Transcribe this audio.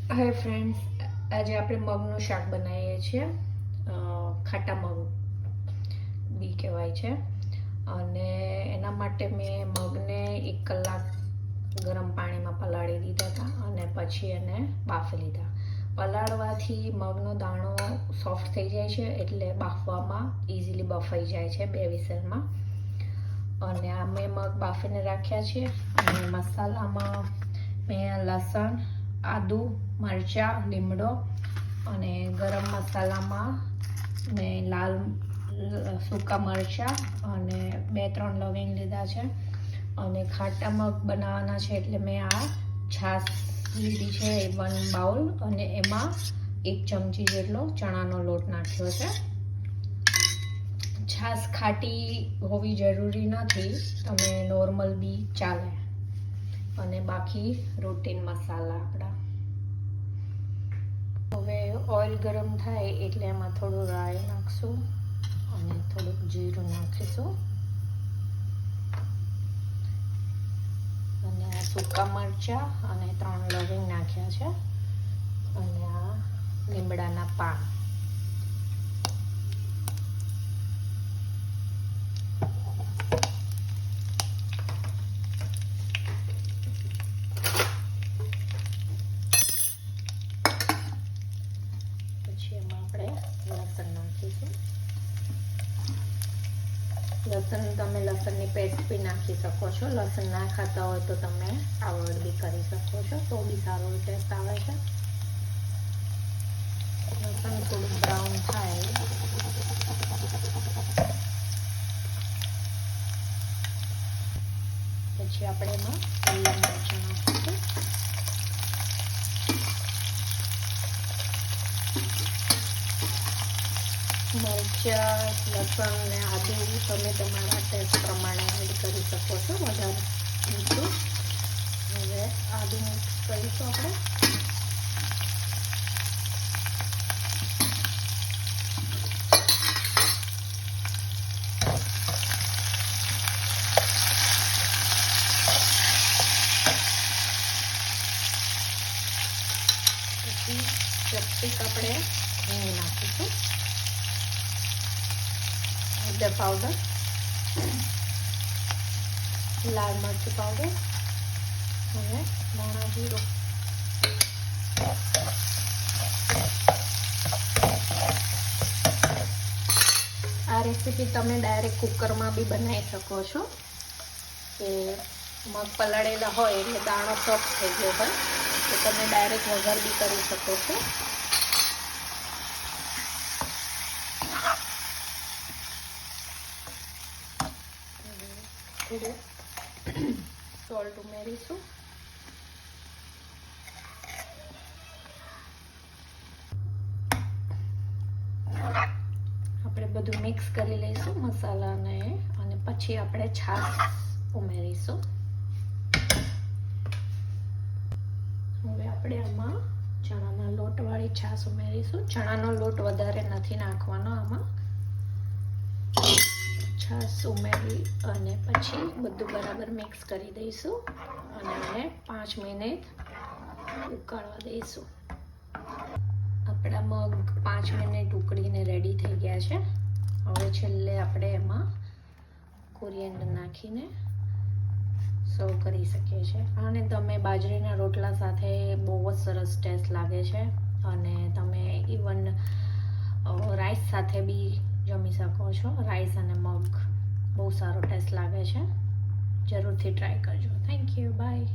Hi friends, આજે આપણે મગનું શાક બનાવીએ છીએ. ખાટા મગ બી કહેવાય છે. અને એના માટે મેં મગને 1 કલાક ગરમ પાણીમાં પલાળી દીધા હતા અને પછી એને બાફી લીધા. પલાળવાથી મગનો દાણો સોફ્ટ થઈ જાય છે, એટલે બાફવામાં ઇઝીલી બફાઈ જાય છે 2 વિસલમાં. અને આ મેં મગ બાફીને રાખ્યા છે. અને મસાલામાં મેં લસણ, આદુ, મરચાં, લીમડો અને ગરમ મસાલામાં મેં લાલ સૂકા મરચાં અને 2-3 લવિંગ લીધા છે. અને ખાટા મગ બનાવવાના છે એટલે મેં આ છાશ લીધી છે 1 બાઉલ, અને એમાં 1 ચમચી જેટલો ચણાનો લોટ નાખ્યો છે. છાશ ખાટી હોવી જરૂરી નથી, તમે નોર્મલ બી ચાલે. અને બાકી રૂટીન મસાલા આપણા. હવે ઓઇલ ગરમ થાય એટલે એમાં થોડું રાઈ નાખશું અને થોડુંક જીરું નાખીશું. અને આ સૂકા મરચાં અને 3 લવિંગ નાખ્યા છે. અને આ લીમડાના પાન. પછી એમાં આપણે લસણ નાખીશું. લસણ તમે લસણની પેસ્ટ બી નાખી શકો છો. લસણ ના ખાતા હોય તો તમે અવોઇડ બી કરી શકો છો, તો બી સારો ટેસ્ટ આવે છે. લસણ થોડું બ્રાઉન થાય પછી આપણે એમાં લીલા મરચાં નાખીશું. મરચાં, લસણ અને આદુ તમે તમારા ટેસ્ટ પ્રમાણે એડ કરી શકો છો, વધારે મીઠું. હવે આદુ મિક્સ કરીશું આપણે. પછી ચપટીક આપણે હિંગ નાખીશું, હળદર પાવડર, લાલ મરચું પાવડર અને ધાણા જીરું. આ રેસીપી તમે ડાયરેક્ટ કુકરમાં બી બનાવી શકો છો, કે મગ પલાળેલા હોય એટલે દાણો સોફ્ટ થઈ ગયો હોય તો તમે ડાયરેક્ટ વઘાર બી કરી શકો છો. થોડું સોલ્ટ ઉમેરીશું. આપણે બધું મિક્સ કરી લઈશું મસાલાને, અને પછી આપણે છાશ ઉમેરીશું. હવે આપણે આમાં ચણાના લોટવાળી છાશ ઉમેરીશું. ચણાનો લોટ વધારે નથી નાખવાનો આમાં. છાશ ઉમેરી અને પછી બધું બરાબર મિક્સ કરી દઈશું અને એને 5 મિનિટ ઉકળવા દઈશું. આપણા મગ 5 મિનિટ ઉકળીને રેડી થઈ ગયા છે. હવે છેલ્લે આપણે એમાં કોરિએન્ડર નાખીને સર્વ કરી શકીએ છીએ. આને તમે બાજરીના રોટલા સાથે બહુ જ સરસ ટેસ્ટ લાગે છે, અને તમે ઇવન રાઈસ સાથે બી જમી શકો છો. રાઈસ અને મગ બહુ સારો ટેસ્ટ લાગે છે. જરૂરથી ટ્રાય કરજો. Thank you, by.